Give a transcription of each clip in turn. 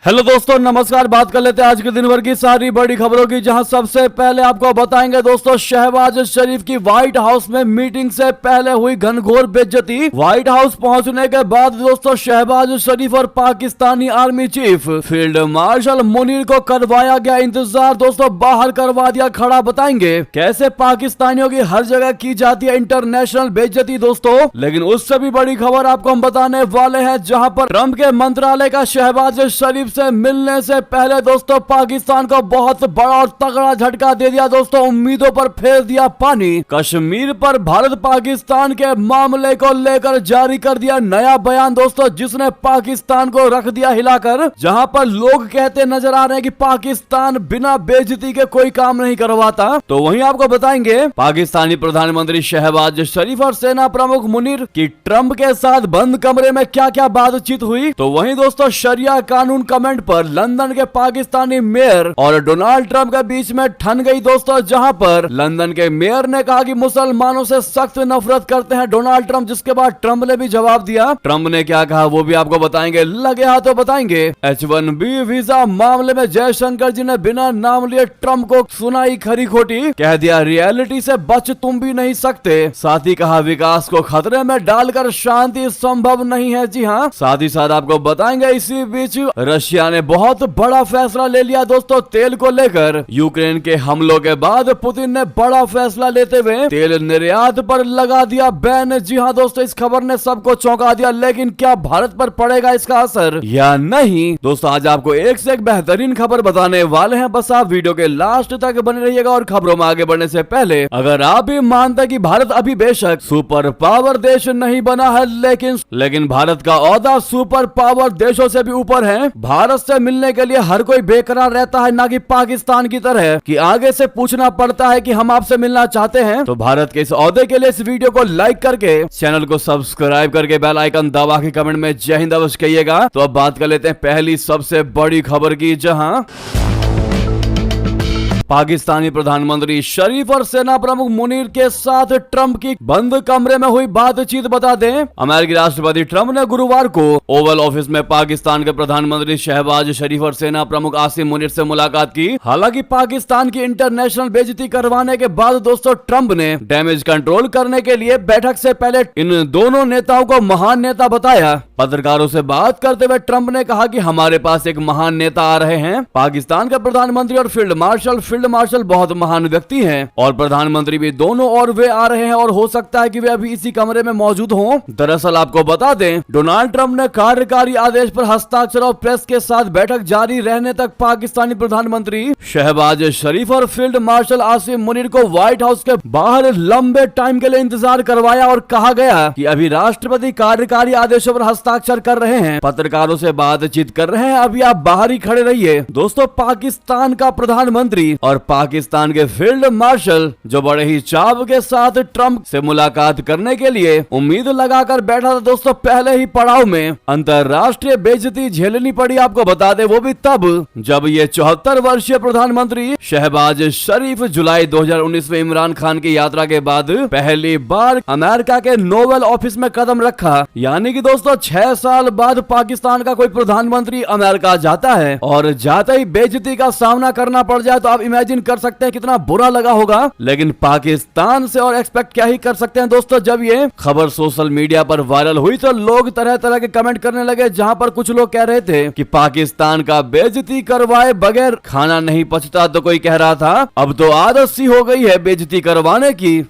Hello दोस्तों, नमस्कार। बात कर लेते हैं आज के दिन भर की सारी बड़ी खबरों की, जहां सबसे पहले आपको बताएंगे दोस्तों शहबाज शरीफ की व्हाइट हाउस में मीटिंग से पहले हुई घनघोर बेइज्जती। व्हाइट हाउस पहुंचने के बाद दोस्तों शहबाज शरीफ और Pakistani army chief field marshal Munir को करवाया गया इंतजार दोस्तों बाहर करवा दिया खड़ा। बताएंगे कैसे पाकिस्तानियों की हर जगह की जाती है इंटरनेशनल बेइज्जती दोस्तों। लेकिन उससे भी बड़ी खबर आपको हम बताने वाले हैं, जहां पर ट्रंप के मंत्रालय का शहबाज शरीफ से मिलने से पहले दोस्तों पाकिस्तान को बहुत बड़ा और तगड़ा झटका दे दिया दोस्तों। उम्मीदों पर फेर दिया पानी। कश्मीर पर भारत पाकिस्तान के मामले को लेकर जारी कर दिया नया बयान दोस्तों, जिसने पाकिस्तान को रख दिया हिलाकर। जहां पर लोग कहते नजर आ रहे हैं कि पाकिस्तान बिना बेइज्जती के कोई काम नहीं करवाता, तो वहीं आपको बताएंगे पाकिस्तानी प्रधानमंत्री शहबाज शरीफ और सेना प्रमुख मुनीर की ट्रंप के साथ बंद कमरे में क्या क्या बातचीत हुई। तो वहीं दोस्तों शरिया कानून कमेंट पर लंदन के पाकिस्तानी मेयर और डोनाल्ड ट्रंप के बीच में ठन गई दोस्तों, जहां पर लंदन के मेयर ने कहा कि मुसलमानों से सख्त नफरत करते हैं डोनाल्ड ट्रंप, जिसके बाद ट्रंप ने भी जवाब दिया। ट्रंप ने क्या कहा वो भी आपको बताएंगे, लगे हाथों बताएंगे। H1B वीजा मामले में जयशंकर जी ने बिना नाम लिए ट्रंप को सुनाई खरी खोटी, कह दिया रियलिटी से बच तुम भी नहीं सकते। साथ ही कहा विकास को खतरे में डालकर शांति संभव नहीं है। जी हाँ, साथ ही साथ आपको बताएंगे इसी बीच रशिया ने बहुत बड़ा फैसला ले लिया दोस्तों तेल को लेकर। यूक्रेन के हमलों के बाद पुतिन ने बड़ा फैसला लेते हुए तेल निर्यात पर लगा दिया बैन। जी हाँ दोस्तों, इस खबर ने सबको चौंका दिया, लेकिन क्या भारत पर पड़ेगा इसका असर या नहीं दोस्तों। आज आपको एक से एक बेहतरीन खबर बताने वाले हैं, बस आप वीडियो के लास्ट तक बने रहिएगा। और खबरों में आगे बढ़ने से पहले अगर आप भी मानते हैं कि भारत अभी बेशक सुपर पावर देश नहीं बना है, लेकिन भारत का ओहदा सुपर पावर देशों से भी ऊपर है। भारत से मिलने के लिए हर कोई बेकरार रहता है, ना कि पाकिस्तान की तरह कि आगे से पूछना पड़ता है कि हम आपसे मिलना चाहते हैं। तो भारत के इस ओहदे के लिए इस वीडियो को लाइक करके चैनल को सब्सक्राइब करके बेल आइकन दबा के कमेंट में जय हिंद अवश्य कहिएगा। तो अब बात कर लेते हैं पहली सबसे बड़ी खबर की, जहां पाकिस्तानी प्रधानमंत्री शरीफ और सेना प्रमुख मुनीर के साथ ट्रंप की बंद कमरे में हुई बातचीत बता दें। अमेरिकी राष्ट्रपति ट्रंप ने गुरुवार को ओवल ऑफिस में पाकिस्तान के प्रधानमंत्री शहबाज शरीफ और सेना प्रमुख आसिम मुनीर से मुलाकात की। हालांकि पाकिस्तान की इंटरनेशनल बेइज्जती करवाने के बाद दोस्तों ट्रंप ने डैमेज कंट्रोल करने के लिए बैठक से पहले इन दोनों नेताओं को महान नेता बताया। पत्रकारों से बात करते हुए ट्रंप ने कहा कि हमारे पास एक महान नेता आ रहे हैं। पाकिस्तान के प्रधानमंत्री और फील्ड मार्शल बहुत महान व्यक्ति हैं और प्रधानमंत्री भी दोनों, और वे आ रहे हैं और हो सकता है कि वे अभी इसी कमरे में मौजूद हों। दरअसल आपको बता दें, डोनाल्ड ट्रंप ने कार्यकारी आदेश पर हस्ताक्षर और प्रेस के साथ बैठक जारी रहने तक पाकिस्तानी प्रधानमंत्री शहबाज शरीफ और फील्ड मार्शल आसिम मुनीर को व्हाइट हाउस के बाहर लंबे टाइम के लिए इंतजार करवाया और कहा गया कि अभी राष्ट्रपति कार्यकारी आदेशों पर हस्ताक्षर कर रहे हैं, पत्रकारों से बातचीत कर रहे हैं, अभी आप बाहर ही खड़े रहिए। दोस्तों पाकिस्तान का प्रधानमंत्री और पाकिस्तान के फील्ड मार्शल जो बड़े ही चाव के साथ ट्रंप से मुलाकात करने के लिए उम्मीद लगाकर बैठा था दोस्तों, पहले ही पड़ाव में अंतरराष्ट्रीय बेइज्जती झेलनी पड़ी। आपको बता दें वो भी तब जब ये 74 वर्षीय प्रधानमंत्री शहबाज शरीफ जुलाई 2019 में इमरान खान की यात्रा के बाद पहली बार अमेरिका के नोवेल ऑफिस में कदम रखा। यानी कि दोस्तों 6 साल बाद पाकिस्तान का कोई प्रधानमंत्री अमेरिका जाता है और जाते ही बेइज्जती का सामना करना पड़ जाए, तो आप इमेजिन कर सकते हैं कितना बुरा लगा होगा। लेकिन पाकिस्तान से और एक्सपेक्ट क्या ही कर सकते हैं दोस्तों। जब ये खबर सोशल मीडिया पर वायरल हुई तो लोग तरह तरह के कमेंट करने लगे, जहां पर कुछ लोग कह रहे थे कि पाकिस्तान का बेइज्जती करवाए बगैर खाना नहीं पचता, तो कोई कह रहा था अब तो आदत सी हो गई है बेइज्जती करवाने की।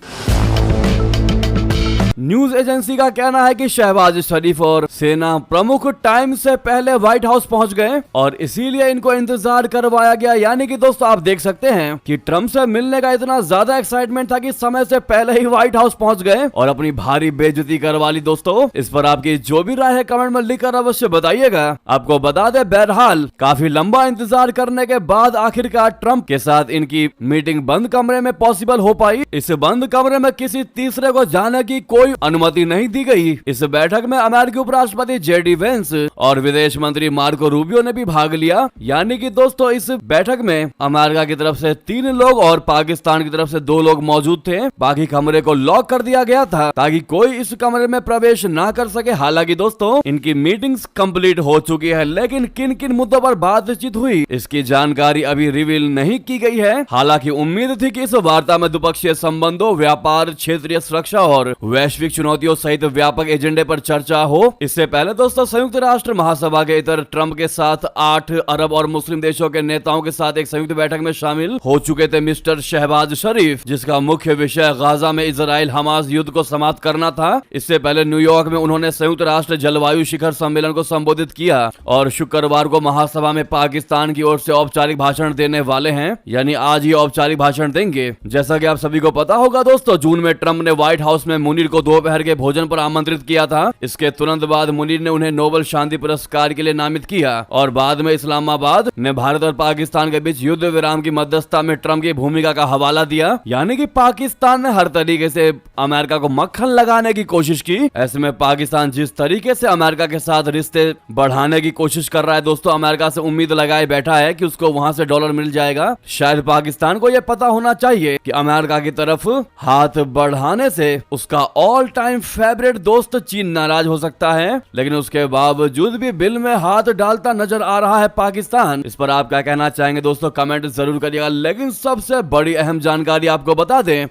न्यूज एजेंसी का कहना है कि शहबाज शरीफ और सेना प्रमुख टाइम से पहले व्हाइट हाउस पहुंच गए और इसीलिए इनको इंतजार करवाया गया। यानी कि दोस्तों आप देख सकते हैं कि ट्रंप से मिलने का इतना ज्यादा एक्साइटमेंट था कि समय से पहले ही व्हाइट हाउस पहुंच गए और अपनी भारी बेइज्जती करवा ली। दोस्तों इस पर आपकी जो भी राय है कमेंट में लिखकर अवश्य बताइएगा। आपको बता दें बहरहाल काफी लंबा इंतजार करने के बाद आखिरकार ट्रंप के साथ इनकी मीटिंग बंद कमरे में पॉसिबल हो पाई। इस बंद कमरे में किसी तीसरे को जाने की कोई कोई अनुमति नहीं दी गई। इस बैठक में अमेरिकी उपराष्ट्रपति जेडी वेंस और विदेश मंत्री मार्को रूबियो ने भी भाग लिया। यानी कि दोस्तों इस बैठक में अमेरिका की तरफ से 3 लोग और पाकिस्तान की तरफ से 2 लोग मौजूद थे। बाकी कमरे को लॉक कर दिया गया था ताकि कोई इस कमरे में प्रवेश ना कर सके। हालांकि दोस्तों इनकी मीटिंग्स कंप्लीट हो चुकी है, लेकिन किन किन मुद्दों पर बातचीत हुई इसकी जानकारी अभी रिवील नहीं की गई है। हालांकि उम्मीद थी कि इस वार्ता में द्विपक्षीय संबंधों, व्यापार, क्षेत्रीय सुरक्षा और वैश्विक चुनौतियों सहित व्यापक एजेंडे पर चर्चा हो। इससे पहले दोस्तों संयुक्त राष्ट्र महासभा के इतर ट्रंप के साथ 8 अरब और मुस्लिम देशों के नेताओं के साथ एक संयुक्त बैठक में शामिल हो चुके थे मिस्टर शहबाज शरीफ, जिसका मुख्य विषय गाजा में इजराइल हमास युद्ध को समाप्त करना था। इससे पहले न्यूयॉर्क में उन्होंने संयुक्त राष्ट्र जलवायु शिखर सम्मेलन को संबोधित किया और शुक्रवार को महासभा में पाकिस्तान की ओर से औपचारिक भाषण देने वाले हैं। यानी आज ही औपचारिक भाषण देंगे। जैसा कि आप सभी को पता होगा दोस्तों, जून में ट्रंप ने व्हाइट हाउस में मुनीर को दोपहर के भोजन पर आमंत्रित किया था। इसके तुरंत बाद मुनीर ने उन्हें नोबेल शांति पुरस्कार के लिए नामित किया और बाद में इस्लामाबाद ने भारत और पाकिस्तान के बीच युद्ध विराम की मध्यस्थता में ट्रंप की भूमिका का हवाला दिया। यानी कि पाकिस्तान ने हर तरीके से अमेरिका को मक्खन लगाने की कोशिश की। ऐसे में पाकिस्तान जिस तरीके से अमेरिका के साथ रिश्ते बढ़ाने की कोशिश कर रहा है दोस्तों, अमेरिका से उम्मीद लगाए बैठा है कि उसको वहां से डॉलर मिल जाएगा। शायद पाकिस्तान को यह पता होना चाहिए कि अमेरिका की तरफ हाथ बढ़ाने से उसका ऑल टाइम फेवरेट दोस्त चीन नाराज हो सकता है, लेकिन उसके बावजूद भी बिल में हाथ डालता नजर आ रहा है पाकिस्तान। इस पर आप क्या कहना चाहेंगे दोस्तों, कमेंट जरूर करिएगा। लेकिन सबसे बड़ी अहम जानकारी आपको बता दें,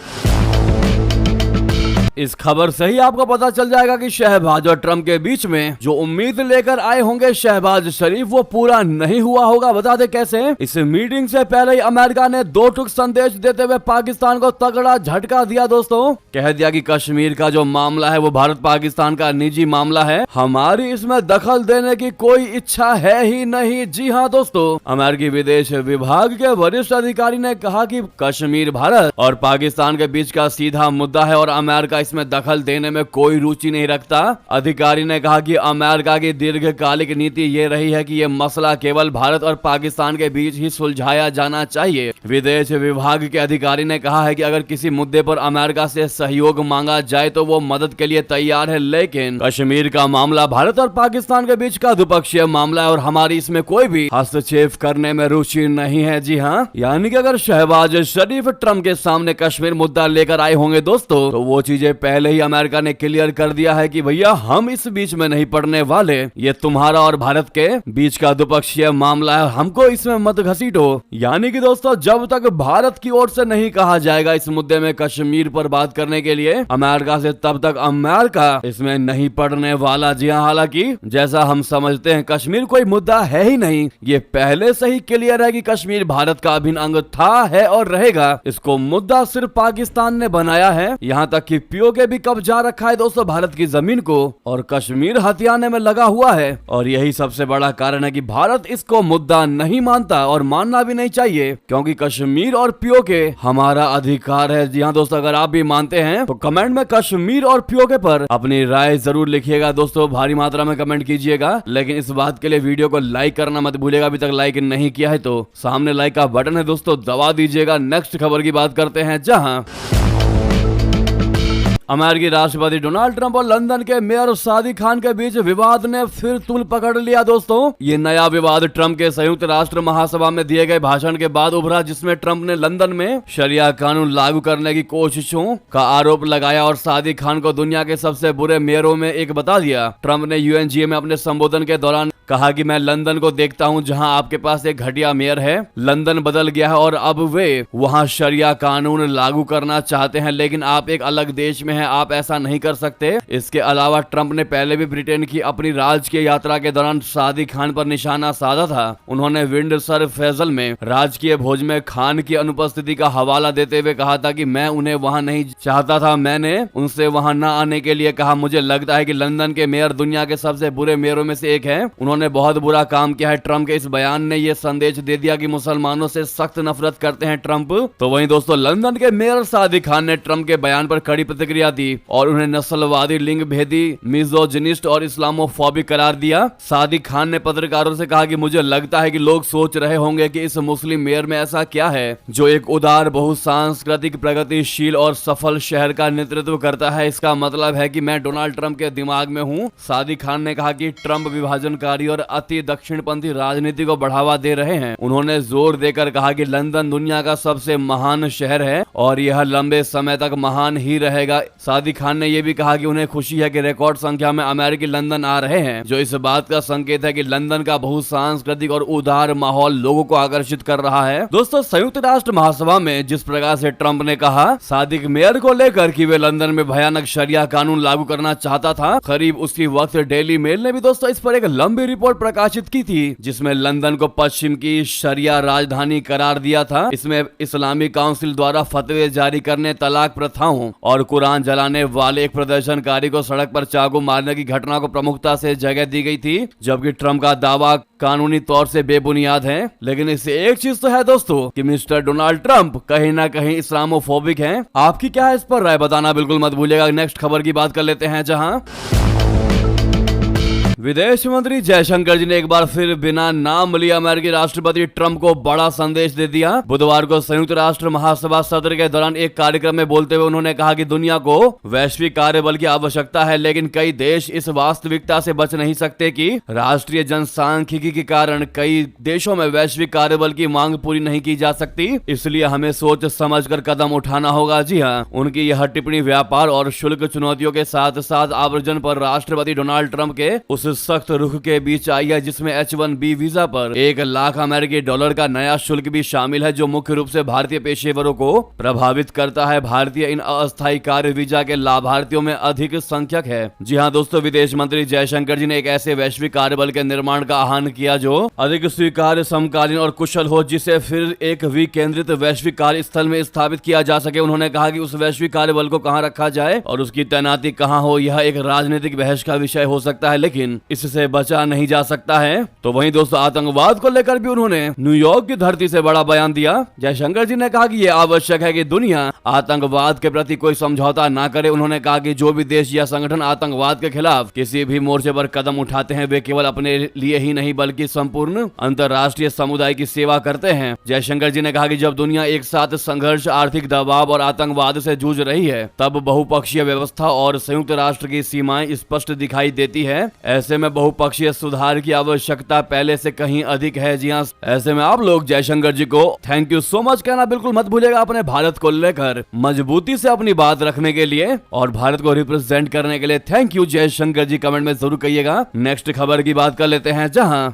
इस खबर से ही आपको पता चल जाएगा कि शहबाज और ट्रंप के बीच में जो उम्मीद लेकर आए होंगे शहबाज शरीफ, वो पूरा नहीं हुआ होगा। बता दे कैसे। इस मीटिंग से पहले ही अमेरिका ने 2 टूक संदेश देते हुए पाकिस्तान को तगड़ा झटका दिया दोस्तों। कह दिया कि कश्मीर का जो मामला है वो भारत पाकिस्तान का निजी मामला है, हमारी इसमें दखल देने की कोई इच्छा है ही नहीं। जी हाँ दोस्तों, अमेरिकी विदेश विभाग के वरिष्ठ अधिकारी ने कहा कि कश्मीर भारत और पाकिस्तान के बीच का सीधा मुद्दा है और अमेरिका इसमें दखल देने में कोई रुचि नहीं रखता। अधिकारी ने कहा कि अमेरिका की दीर्घकालिक नीति ये रही है कि ये मसला केवल भारत और पाकिस्तान के बीच ही सुलझाया जाना चाहिए। विदेश विभाग के अधिकारी ने कहा है कि अगर किसी मुद्दे पर अमेरिका से सहयोग मांगा जाए तो वो मदद के लिए तैयार है, लेकिन कश्मीर का मामला भारत और पाकिस्तान के बीच का द्विपक्षीय मामला है और हमारी इसमें कोई भी हस्तक्षेप करने में रुचि नहीं है। जी हाँ, यानी कि अगर शहबाज शरीफ ट्रंप के सामने कश्मीर मुद्दा लेकर आए होंगे दोस्तों, तो वो चीजें पहले ही अमेरिका ने क्लियर कर दिया है कि भैया हम इस बीच में नहीं पड़ने वाले, ये तुम्हारा और भारत के बीच का द्विपक्षीय मामला है, हमको इसमें मत घसीटो। यानी कि दोस्तों जब तक भारत की ओर से नहीं कहा जाएगा इस मुद्दे में कश्मीर पर बात करने के लिए अमेरिका से, तब तक अमेरिका इसमें नहीं पड़ने वाला। जी हाँ, हालांकि जैसा हम समझते हैं कश्मीर कोई मुद्दा है ही नहीं, ये पहले से ही क्लियर है कि कश्मीर भारत का अभिन्न अंग था, है और रहेगा। इसको मुद्दा सिर्फ पाकिस्तान ने बनाया है। यहाँ तक कि पीओके भी कब्जा रखा है दोस्तों भारत की जमीन को और कश्मीर हथियाने में लगा हुआ है। और यही सबसे बड़ा कारण है कि भारत इसको मुद्दा नहीं मानता और मानना भी नहीं चाहिए, क्योंकि कश्मीर और पीओके हमारा अधिकार है। जी हाँ दोस्तों, अगर आप भी मानते हैं तो कमेंट में कश्मीर और पीओके पर अपनी राय जरूर लिखिएगा दोस्तों, भारी मात्रा में कमेंट कीजिएगा। लेकिन इस बात के लिए वीडियो को लाइक करना मत भूलिएगा। अभी तक लाइक नहीं किया है तो सामने लाइक का बटन है दोस्तों, दबा दीजिएगा। नेक्स्ट खबर की बात करते हैं, जहां अमेरिकी राष्ट्रपति डोनाल्ड ट्रंप और लंदन के मेयर सादिक खान के बीच विवाद ने फिर तूल पकड़ लिया दोस्तों। ये नया विवाद ट्रंप के संयुक्त राष्ट्र महासभा में दिए गए भाषण के बाद उभरा, जिसमें ट्रंप ने लंदन में शरिया कानून लागू करने की कोशिशों का आरोप लगाया और सादिक खान को दुनिया के सबसे बुरे मेयरों में एक बता दिया। ट्रंप ने यूएनजीए में अपने संबोधन के दौरान कहा कि मैं लंदन को देखता हूं जहां आपके पास एक घटिया मेयर है। लंदन बदल गया है और अब वे वहां शरिया कानून लागू करना चाहते हैं, लेकिन आप एक अलग देश में हैं, आप ऐसा नहीं कर सकते। इसके अलावा ट्रंप ने पहले भी ब्रिटेन की अपनी राजकीय यात्रा के दौरान सादिक खान पर निशाना साधा था। उन्होंने विंडसर फैसल में राजकीय भोज में खान की अनुपस्थिति का हवाला देते हुए कहा था कि मैं उन्हें वहां नहीं चाहता था, मैंने उनसे वहां न आने के लिए कहा। मुझे लगता है कि लंदन के मेयर दुनिया के सबसे बुरे मेयरों में से एक है, उन्होंने बहुत बुरा काम किया है। ट्रंप के इस बयान ने यह संदेश दे दिया कि मुसलमानों से सख्त नफरत करते हैं ट्रंप। तो वहीं दोस्तों लंदन के मेयर सादिक खान ने ट्रंप के बयान पर कड़ी प्रतिक्रिया टिप्पणियां दी और उन्हें नस्लवादी, लिंग भेदी, मिजोजिनिस्ट और इस्लामोफोबिक करार दिया। सादिक खान ने पत्रकारों से कहा कि मुझे लगता है कि लोग सोच रहे होंगे कि इस मुस्लिम मेयर में ऐसा क्या है जो एक उदार, बहुसांस्कृतिक, प्रगतिशील और सफल शहर का नेतृत्व करता है। इसका मतलब है कि मैं डोनाल्ड ट्रंप के दिमाग में हूं। सादिक खान ने कहा कि ट्रंप विभाजनकारी और अति दक्षिणपंथी राजनीति को बढ़ावा दे रहे हैं। उन्होंने जोर देकर कहा कि लंदन दुनिया का सबसे महान शहर है और यह लंबे समय तक महान ही रहेगा। सादिक खान ने यह भी कहा कि उन्हें खुशी है कि रिकॉर्ड संख्या में अमेरिकी लंदन आ रहे हैं, जो इस बात का संकेत है कि लंदन का बहुसांस्कृतिक और उदार माहौल लोगों को आकर्षित कर रहा है। दोस्तों, संयुक्त राष्ट्र महासभा में जिस प्रकार से ट्रंप ने कहा सादिक मेयर को लेकर कि वे लंदन में भयानक शरिया कानून लागू करना चाहता था, करीब उसी वक्त डेली मेल ने भी दोस्तों इस पर एक लंबी रिपोर्ट प्रकाशित की थी, जिसमें लंदन को पश्चिम की शरिया राजधानी करार दिया था। इसमें इस्लामी काउंसिल द्वारा फतवे जारी करने, तलाक प्रथाओं और कुरान जलाने वाले एक प्रदर्शनकारी को सड़क पर चाकू मारने की घटना को प्रमुखता से जगह दी गई थी, जबकि ट्रंप का दावा कानूनी तौर से बेबुनियाद है। लेकिन इससे एक चीज तो है दोस्तों कि मिस्टर डोनाल्ड ट्रंप कहीं ना कहीं इस्लामोफोबिक हैं। आपकी क्या है इस पर राय, बताना बिल्कुल मत भूलिएगा। नेक्स्ट खबर की बात कर लेते हैं, जहां विदेश मंत्री जयशंकर जी ने एक बार फिर बिना नाम लिए अमेरिकी राष्ट्रपति ट्रंप को बड़ा संदेश दे दिया। बुधवार को संयुक्त राष्ट्र महासभा सत्र के दौरान एक कार्यक्रम में बोलते हुए उन्होंने कहा कि दुनिया को वैश्विक कार्यबल की आवश्यकता है, लेकिन कई देश इस वास्तविकता से बच नहीं सकते कि राष्ट्रीय जनसांख्यिकी के कारण कई देशों में वैश्विक कार्यबल की मांग पूरी नहीं की जा सकती, इसलिए हमें सोच समझकर कदम उठाना होगा। जी हाँ, उनकी यह टिप्पणी व्यापार और शुल्क चुनौतियों के साथ साथ आव्रजन पर राष्ट्रपति डोनाल्ड ट्रंप के उस सख्त रुख के बीच आई है, जिसमें H-1B वीजा पर $1 लाख अमेरिकी डॉलर का नया शुल्क भी शामिल है, जो मुख्य रूप से भारतीय पेशेवरों को प्रभावित करता है। भारतीय इन अस्थायी कार्य वीजा के लाभार्थियों में अधिक संख्यक है। जी हाँ दोस्तों, विदेश मंत्री जयशंकर जी ने एक ऐसे वैश्विक कार्यबल के निर्माण का आह्वान किया जो अधिक स्वीकार्य, समकालीन और कुशल हो, जिसे फिर एक विकेंद्रित वैश्विक कार्य स्थल में स्थापित किया जा सके। उन्होंने कहा कि उस वैश्विक कार्यबल को कहां रखा जाए और उसकी तैनाती कहां हो, यह एक राजनीतिक बहस का विषय हो सकता है, लेकिन इससे बचा नहीं जा सकता है। तो वहीं दोस्तों, आतंकवाद को लेकर भी उन्होंने न्यूयॉर्क की धरती से बड़ा बयान दिया। जयशंकर जी ने कहा कि यह आवश्यक है कि दुनिया आतंकवाद के प्रति कोई समझौता ना करे। उन्होंने कहा कि जो भी देश या संगठन आतंकवाद के खिलाफ किसी भी मोर्चे पर कदम उठाते हैं, वे केवल अपने लिए ही नहीं बल्कि संपूर्ण अंतर्राष्ट्रीय समुदाय की सेवा करते हैं। जयशंकर जी ने कहा कि जब दुनिया एक साथ संघर्ष, आर्थिक दबाव और आतंकवाद से जूझ रही है, तब बहुपक्षीय व्यवस्था और संयुक्त राष्ट्र की सीमाएं स्पष्ट दिखाई देती है। ऐसे में बहुपक्षीय सुधार की आवश्यकता पहले से कहीं अधिक है। जी हाँ, ऐसे में आप लोग जयशंकर जी को थैंक यू सो मच कहना बिल्कुल मत भूलिएगा, अपने भारत को लेकर मजबूती से अपनी बात रखने के लिए और भारत को रिप्रेजेंट करने के लिए thank you Jaishankar ji, comment में जरूर कहिएगा। नेक्स्ट खबर की बात कर लेते हैं, जहां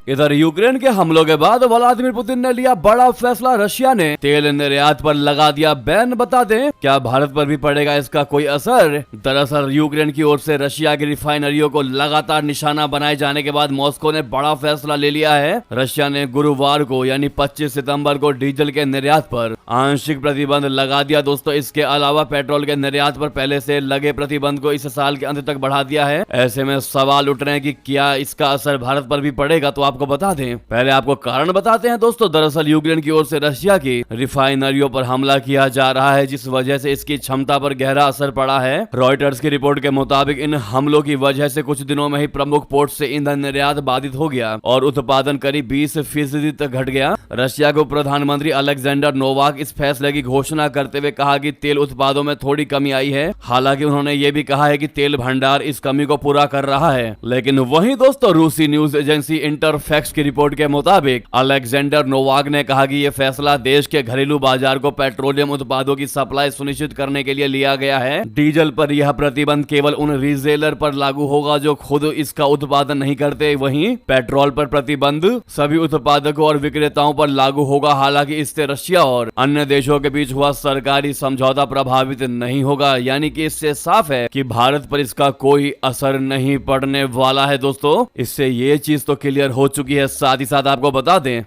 इधर यूक्रेन के हमलों के बाद व्लादिमीर पुतिन ने लिया बड़ा फैसला। रशिया ने तेल निर्यात पर लगा दिया बैन। बता दें, क्या भारत पर भी पड़ेगा इसका कोई असर? दरअसल यूक्रेन की ओर से रशिया की रिफाइनरियों को लगातार निशाना बनाए जाने के बाद मॉस्को ने बड़ा फैसला ले लिया है। रशिया ने गुरुवार को यानी 25 सितंबर को डीजल के निर्यात पर आंशिक प्रतिबंध लगा दिया। दोस्तों, इसके अलावा पेट्रोल के निर्यात पर पहले से लगे प्रतिबंध को इस साल के अंत तक बढ़ा दिया है। ऐसे में सवाल उठ रहे हैं कि क्या इसका असर भारत पर भी पड़ेगा? तो आपको बता दें, पहले आपको कारण बताते हैं दोस्तों। दरअसल यूक्रेन की ओर से रशिया की रिफाइनरियों पर हमला किया जा रहा है, जिस वजह से इसकी क्षमता पर गहरा असर पड़ा है। रॉयटर्स की रिपोर्ट के मुताबिक इन हमलों की वजह से कुछ दिनों में ही प्रमुख पोर्ट से ईंधन निर्यात बाधित हो गया और उत्पादन करीब 20% तक घट गया। रशिया को प्रधानमंत्री अलेक्जेंडर नोवाक इस फैसले की घोषणा करते हुए कहा कि तेल उत्पादों में थोड़ी कमी आई है। हालांकि उन्होंने ये भी कहा है कि तेल भंडार इस कमी को पूरा कर रहा है। लेकिन वहीं दोस्तों, रूसी न्यूज एजेंसी इंटरफैक्स की रिपोर्ट के मुताबिक अलेक्जेंडर नोवाक ने कहा कि यह फैसला देश के घरेलू बाजार को पेट्रोलियम उत्पादों की सप्लाई सुनिश्चित करने के लिए लिया गया है। डीजल पर यह प्रतिबंध केवल उन रिटेलर पर लागू होगा जो खुद इसका उत्पादन नहीं करते। वहीं पेट्रोल पर प्रतिबंध सभी उत्पादकों और विक्रेताओं पर लागू होगा। हालांकि इससे रशिया और अन्य देशों के बीच हुआ सरकारी समझौता प्रभावित नहीं होगा, यानी कि इससे साफ है कि भारत पर इसका कोई असर नहीं पड़ने वाला है। दोस्तों, इससे ये चीज तो क्लियर हो चुकी है। साथ ही साथ आपको बता दें,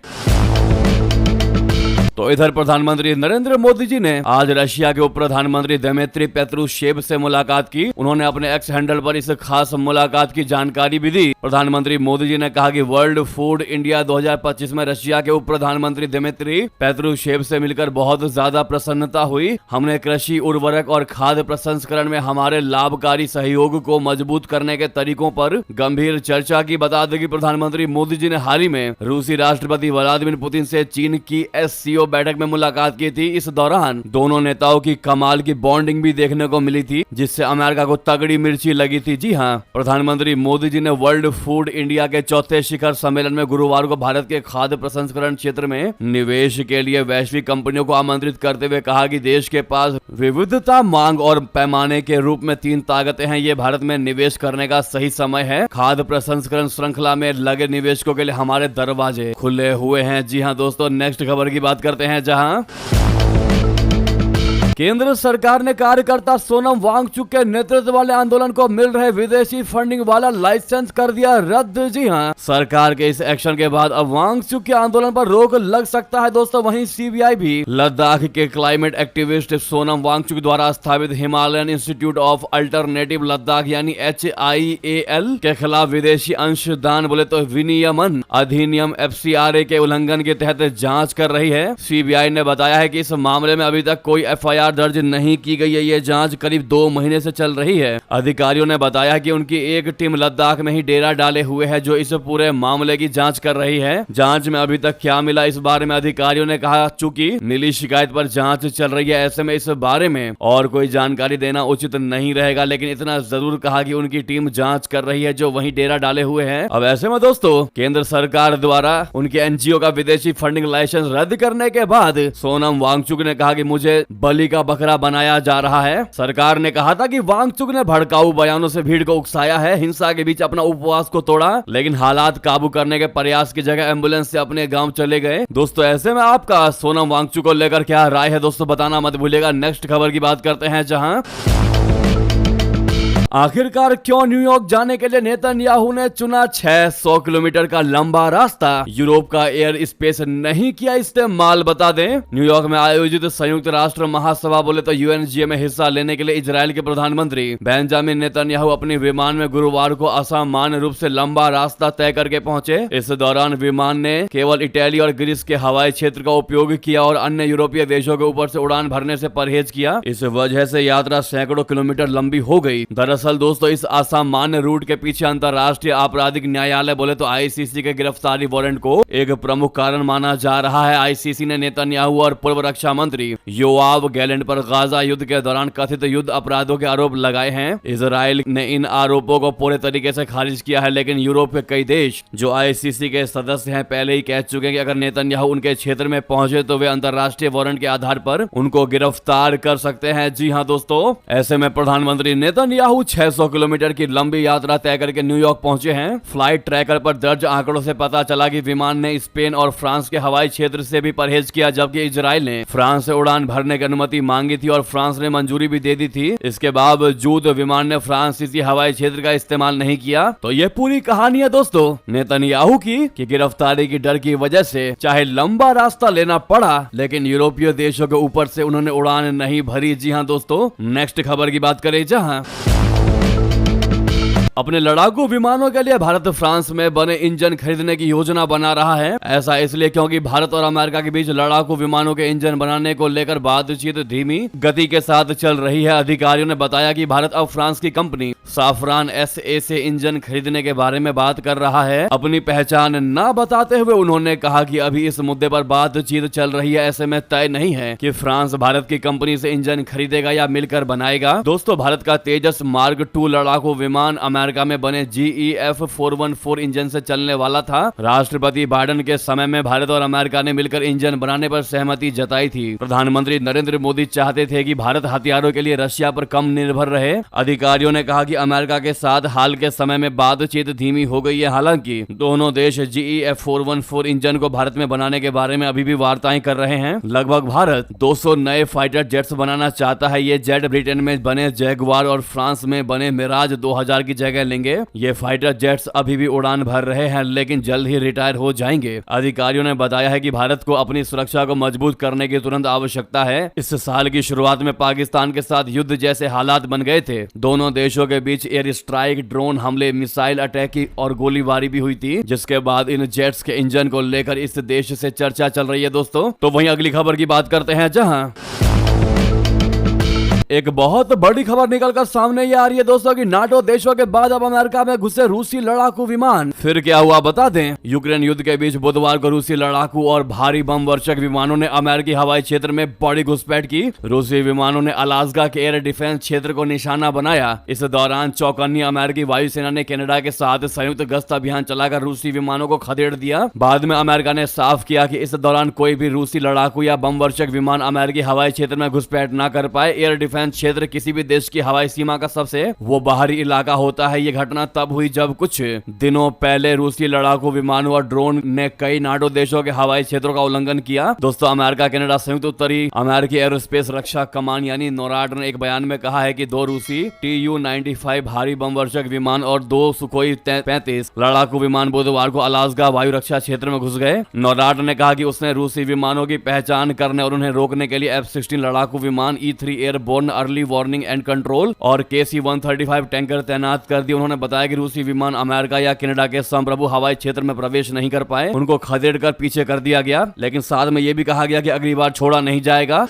तो इधर प्रधानमंत्री नरेंद्र मोदी जी ने आज रशिया के उप प्रधानमंत्री दिमित्री पेत्रुशेव से मुलाकात की। उन्होंने अपने एक्स हैंडल पर इस खास मुलाकात की जानकारी भी दी। प्रधानमंत्री मोदी जी ने कहा कि वर्ल्ड फूड इंडिया 2025 में रशिया के उप प्रधानमंत्री दिमित्री पेत्रुशेव से मिलकर बहुत ज्यादा प्रसन्नता हुई। हमने कृषि, उर्वरक और खाद्य प्रसंस्करण में हमारे लाभकारी सहयोग को मजबूत करने के तरीकों पर गंभीर चर्चा की। बता दें कि प्रधानमंत्री मोदी जी ने हाल ही में रूसी राष्ट्रपति व्लादिमीर पुतिन से चीन की SCO बैठक में मुलाकात की थी। इस दौरान दोनों नेताओं की कमाल की बॉन्डिंग भी देखने को मिली थी, जिससे अमेरिका को तगड़ी मिर्ची लगी थी। जी हाँ, प्रधानमंत्री मोदी जी ने वर्ल्ड फूड इंडिया के चौथे शिखर सम्मेलन में गुरुवार को भारत के खाद्य प्रसंस्करण क्षेत्र में निवेश के लिए वैश्विक कंपनियों को आमंत्रित करते हुए कहा कि देश के पास विविधता, मांग और पैमाने के रूप में 3 ताकतें हैं। ये भारत में निवेश करने का सही समय है। खाद्य प्रसंस्करण श्रृंखला में लगे निवेशकों के लिए हमारे दरवाजे खुले हुए हैं। जी हाँ दोस्तों, नेक्स्ट खबर की बात करते हैं, जहां केंद्र सरकार ने कार्यकर्ता सोनम वांगचुक के नेतृत्व वाले आंदोलन को मिल रहे विदेशी फंडिंग वाला लाइसेंस कर दिया रद्द। जी हां, सरकार के इस एक्शन के बाद अब वांगचुक के आंदोलन पर रोक लग सकता है। दोस्तों, वहीं CBI भी लद्दाख के क्लाइमेट एक्टिविस्ट सोनम वांगचुक द्वारा स्थापित Himalayan institute of alternative Ladakh यानी HIAL के खिलाफ विदेशी अंशदान बोले तो विनियमन अधिनियम FCRA के उल्लंघन के तहत जाँच कर रही है। CBI ने बताया है कि इस मामले में अभी तक कोई FIR दर्ज नहीं की गई है। ये जांच करीब 2 महीने से चल रही है। अधिकारियों ने बताया कि उनकी एक टीम लद्दाख में ही डेरा डाले हुए है, जो इस पूरे मामले की जांच कर रही है। जांच में अभी तक क्या मिला, इस बारे में अधिकारियों ने कहा, चूंकि मिली शिकायत पर जांच चल रही है, ऐसे में इस बारे में और कोई जानकारी देना उचित नहीं रहेगा। लेकिन इतना जरूर कहा कि उनकी टीम जांच कर रही है, जो वही डेरा डाले हुए है। अब ऐसे में दोस्तों, केंद्र सरकार द्वारा उनके NGO का विदेशी फंडिंग लाइसेंस रद्द करने के बाद सोनम वांगचुक ने कहा कि मुझे बलि का बकरा बनाया जा रहा है। सरकार ने कहा था कि वांगचुक ने भड़काऊ बयानों से भीड़ को उकसाया है, हिंसा के बीच अपना उपवास को तोड़ा, लेकिन हालात काबू करने के प्रयास की जगह एम्बुलेंस से अपने गांव चले गए। दोस्तों, ऐसे में आपका सोनम वांगचुक को लेकर क्या राय है दोस्तों, बताना मत भूलिएगा। नेक्स्ट खबर की बात करते हैं, जहां आखिरकार क्यों न्यूयॉर्क जाने के लिए नेतन्याहू ने चुना 600 किलोमीटर का लंबा रास्ता। यूरोप का एयर स्पेस नहीं किया इस्तेमाल। बता दें, न्यूयॉर्क में आयोजित संयुक्त राष्ट्र महासभा बोले तो UNGA में हिस्सा लेने के लिए इजराइल के प्रधानमंत्री बेंजामिन नेतन्याहू अपने विमान में गुरुवार को असामान्य रूप से लंबा रास्ता तय करके पहुंचे। इस दौरान विमान ने केवल इटली और ग्रीस के हवाई क्षेत्र का उपयोग किया और अन्य यूरोपीय देशों के ऊपर से उड़ान भरने से परहेज किया। इस वजह से यात्रा सैकड़ों किलोमीटर लंबी हो गई। दरअसल दोस्तों, इस असामान्य रूट के पीछे अंतर्राष्ट्रीय आपराधिक न्यायालय बोले तो ICC के गिरफ्तारी वारंट को एक प्रमुख कारण माना जा रहा है। ICC ने नेतन्याहू और पूर्व रक्षा मंत्री योआव गैलेंट पर गाजा युद्ध के दौरान कथित युद्ध अपराधों के आरोप लगाए हैं। इजराइल ने इन आरोपों को पूरे तरीके से खारिज किया है, लेकिन यूरोप के कई देश जो ICC के सदस्य हैं पहले ही कह चुके हैं कि अगर नेतन्याहू उनके क्षेत्र में पहुंचे तो वे अंतर्राष्ट्रीय वारंट के आधार पर उनको गिरफ्तार कर सकते हैं। जी हाँ दोस्तों, ऐसे में प्रधानमंत्री नेतन्याहू 600 किलोमीटर की लंबी यात्रा तय करके न्यूयॉर्क पहुंचे हैं। फ्लाइट ट्रैकर पर दर्ज आंकड़ों से पता चला कि विमान ने स्पेन और फ्रांस के हवाई क्षेत्र से भी परहेज किया, जबकि इजराइल ने फ्रांस से उड़ान भरने की अनुमति मांगी थी और फ्रांस ने मंजूरी भी दे दी थी। इसके बावजूद विमान ने फ्रांसीसी हवाई क्षेत्र का इस्तेमाल नहीं किया। तो ये पूरी कहानी है दोस्तों नेतन्याहू की कि गिरफ्तारी की डर की वजह से चाहे लंबा रास्ता लेना पड़ा, लेकिन यूरोपीय देशों के ऊपर से उन्होंने उड़ान नहीं भरी। जी हाँ दोस्तों, नेक्स्ट खबर की बात करें, जहां अपने लड़ाकू विमानों के लिए भारत फ्रांस में बने इंजन खरीदने की योजना बना रहा है। ऐसा इसलिए क्योंकि भारत और अमेरिका के बीच लड़ाकू विमानों के इंजन बनाने को लेकर बातचीत धीमी गति के साथ चल रही है। अधिकारियों ने बताया कि भारत अब फ्रांस की कंपनी साफरान SA से इंजन खरीदने के बारे में बात कर रहा है। अपनी पहचान न बताते हुए उन्होंने कहा कि अभी इस मुद्दे पर बातचीत चल रही है, ऐसे में तय नहीं है कि फ्रांस भारत की कंपनी से इंजन खरीदेगा या मिलकर बनाएगा। दोस्तों, भारत का तेजस मार्क 2 लड़ाकू विमान अमेरिका में बने GEF 414 इंजन से चलने वाला था। राष्ट्रपति बाइडेन के समय में भारत और अमेरिका ने मिलकर इंजन बनाने पर सहमति जताई थी। प्रधानमंत्री नरेंद्र मोदी चाहते थे कि भारत हथियारों के लिए रशिया पर कम निर्भर रहे। अधिकारियों ने कहा कि अमेरिका के साथ हाल के समय में बातचीत धीमी हो गई है। हालांकि दोनों देश GEF 414 इंजन को भारत में बनाने के बारे में अभी भी वार्ताएं कर रहे हैं। लगभग भारत 200 नए फाइटर जेट्स बनाना चाहता है। ये जेट ब्रिटेन में बने जैगुआर और फ्रांस में बने मिराज 2000 की जगह जगह लेंगे। ये फाइटर जेट्स अभी भी उड़ान भर रहे हैं लेकिन जल्द ही रिटायर हो जाएंगे। अधिकारियों ने बताया है कि भारत को अपनी सुरक्षा को मजबूत करने की तुरंत आवश्यकता है। इस साल की शुरुआत में पाकिस्तान के साथ युद्ध जैसे हालात बन गए थे। दोनों देशों के बीच एयर स्ट्राइक, ड्रोन हमले, मिसाइल अटैक की और गोलीबारी भी हुई थी, जिसके बाद इन जेट्स के इंजन को लेकर इस देश से चर्चा चल रही है दोस्तों। तो वहीं अगली खबर की बात करते हैं, जहां एक बहुत बड़ी खबर निकलकर सामने ये आ रही है दोस्तों कि नाटो देशों के बाद अब अमेरिका में घुसे रूसी लड़ाकू विमान। फिर क्या हुआ बता दें। यूक्रेन युद्ध के बीच बुधवार को रूसी लड़ाकू और भारी बम वर्षक विमानों ने अमेरिकी हवाई क्षेत्र में बड़ी घुसपैठ की। रूसी विमानों ने अलास्का के एयर डिफेंस क्षेत्र को निशाना बनाया। इस दौरान चौकन्नी अमेरिकी वायुसेना ने कनाडा के साथ संयुक्त गश्त अभियान चलाकर रूसी विमानों को खदेड़ दिया। बाद में अमेरिका ने साफ किया कि इस दौरान कोई भी रूसी लड़ाकू या बम वर्षक विमान अमेरिकी हवाई क्षेत्र में घुसपैठ न कर पाए। एयर डिफेंस क्षेत्र किसी भी देश की हवाई सीमा का सबसे वो बाहरी इलाका होता है। ये घटना तब हुई जब कुछ दिनों पहले रूसी लड़ाकू विमानों और ड्रोन ने कई नाटो देशों के हवाई क्षेत्रों का उल्लंघन किया। दोस्तों, अमेरिका, कनाडा, संयुक्त उत्तरी अमेरिकी एरोस्पेस रक्षा कमान यानी नोराड ने एक बयान में कहा है कि 2 रूसी Tu-95 भारी बम वर्षक विमान और 2 सुखोई 35 लड़ाकू विमान बुधवार को अलास्का वायु रक्षा क्षेत्र में घुस गए। नोराड ने कहा कि उसने रूसी विमानों की पहचान करने और उन्हें रोकने के लिए F-16 लड़ाकू विमान, E-3 airborne early warning and control और KC-135 टैंकर तैनात कर दिए। उन्होंने बताया कि रूसी विमान अमेरिका या कनाडा के संप्रभु हवाई क्षेत्र में प्रवेश नहीं कर पाए, उनको खदेड़ कर पीछे कर दिया गया। लेकिन साथ में यह भी कहा गया कि अगली बार छोड़ा नहीं जाएगा।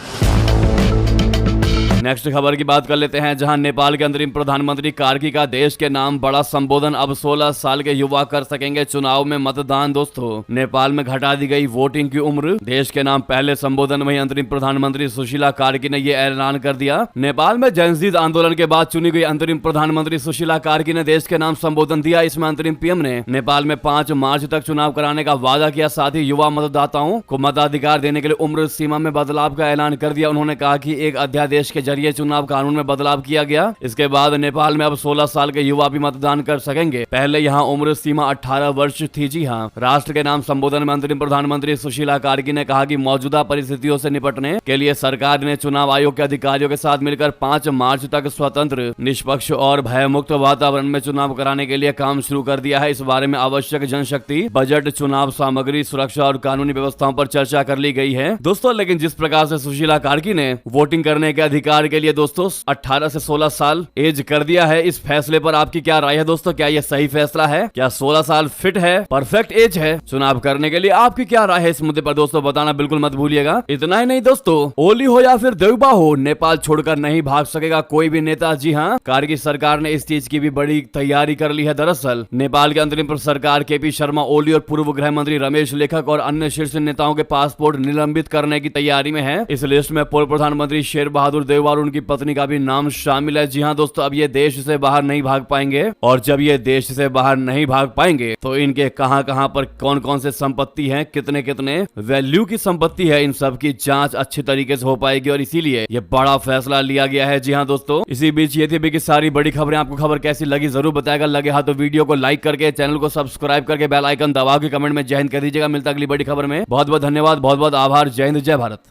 नेक्स्ट खबर की बात कर लेते हैं, जहां नेपाल के अंतरिम प्रधानमंत्री कार्की का देश के नाम बड़ा संबोधन अब 16 साल के युवा कर सकेंगे चुनाव में मतदान। दोस्तों, नेपाल में घटा दी गई वोटिंग की उम्र। देश के नाम पहले संबोधन में अंतरिम प्रधानमंत्री सुशीला कार्की ने यह ऐलान कर दिया। नेपाल में जनजीत आंदोलन के बाद चुनी गई अंतरिम प्रधानमंत्री सुशीला कार्की ने देश के नाम संबोधन दिया। इसमें अंतरिम पीएम ने नेपाल में 5 मार्च तक चुनाव कराने का वादा किया। साथ ही युवा मतदाताओं को मताधिकार देने के लिए उम्र सीमा में बदलाव का ऐलान कर दिया। उन्होंने कहा कि एक अध्यादेश के जरिए चुनाव कानून में बदलाव किया गया। इसके बाद नेपाल में अब 16 साल के युवा भी मतदान कर सकेंगे। पहले यहाँ उम्र सीमा 18 वर्ष थी। जी हाँ, राष्ट्र के नाम संबोधन में अंतरिम प्रधानमंत्री सुशीला कार्की ने कहा कि मौजूदा परिस्थितियों से निपटने के लिए सरकार ने चुनाव आयोग के अधिकारियों के साथ मिलकर 5 मार्च तक स्वतंत्र, निष्पक्ष और भयमुक्त वातावरण में चुनाव कराने के लिए काम शुरू कर दिया है। इस बारे में आवश्यक जनशक्ति, बजट, चुनाव सामग्री, सुरक्षा और कानूनी व्यवस्थाओं पर चर्चा कर ली गई है। दोस्तों, लेकिन जिस प्रकार से सुशीला कार्की ने वोटिंग करने के अधिकार के लिए दोस्तों 18 से 16 साल एज कर दिया है, इस फैसले पर आपकी क्या राय है दोस्तों? क्या यह सही फैसला है? क्या 16 साल फिट है, परफेक्ट एज है चुनाव करने के लिए? आपकी क्या राय है इस मुद्दे पर दोस्तों? बताना बिल्कुल मत भूलिएगा। इतना ही नहीं दोस्तों, ओली हो या फिर देवबा हो, नेपाल छोड़कर नहीं भाग सकेगा कोई भी नेता। जी हाँ, कार्की सरकार ने इस चीज की भी बड़ी तैयारी कर ली है। दरअसल नेपाल के अंतरिम सरकार KP शर्मा ओली और पूर्व गृह मंत्री रमेश लेखक और अन्य शीर्ष नेताओं के पासपोर्ट निलंबित करने की तैयारी में है। इस लिस्ट में पूर्व प्रधानमंत्री शेर बहादुर देवबा और उनकी पत्नी का भी नाम शामिल है। जी हाँ दोस्तों, अब ये देश से बाहर नहीं भाग पाएंगे और जब ये देश से बाहर नहीं भाग पाएंगे तो इनके कहां पर कौन कौन से संपत्ति है, कितने कितने वैल्यू की संपत्ति है, इन सब की जांच अच्छी तरीके से हो पाएगी और इसीलिए ये बड़ा फैसला लिया गया है। जी हाँ दोस्तों, इसी बीच ये थी कि सारी बड़ी खबरें। आपको खबर कैसी लगी जरूर बताएगा। लगे हाँ तो वीडियो को लाइक करके, चैनल को सब्सक्राइब करके, बेल आइकन दबा के कमेंट में जय हिंद कह दीजिएगा। मिलता अगली बड़ी खबर में। बहुत बहुत धन्यवाद, बहुत बहुत आभार। जय हिंद, जय भारत।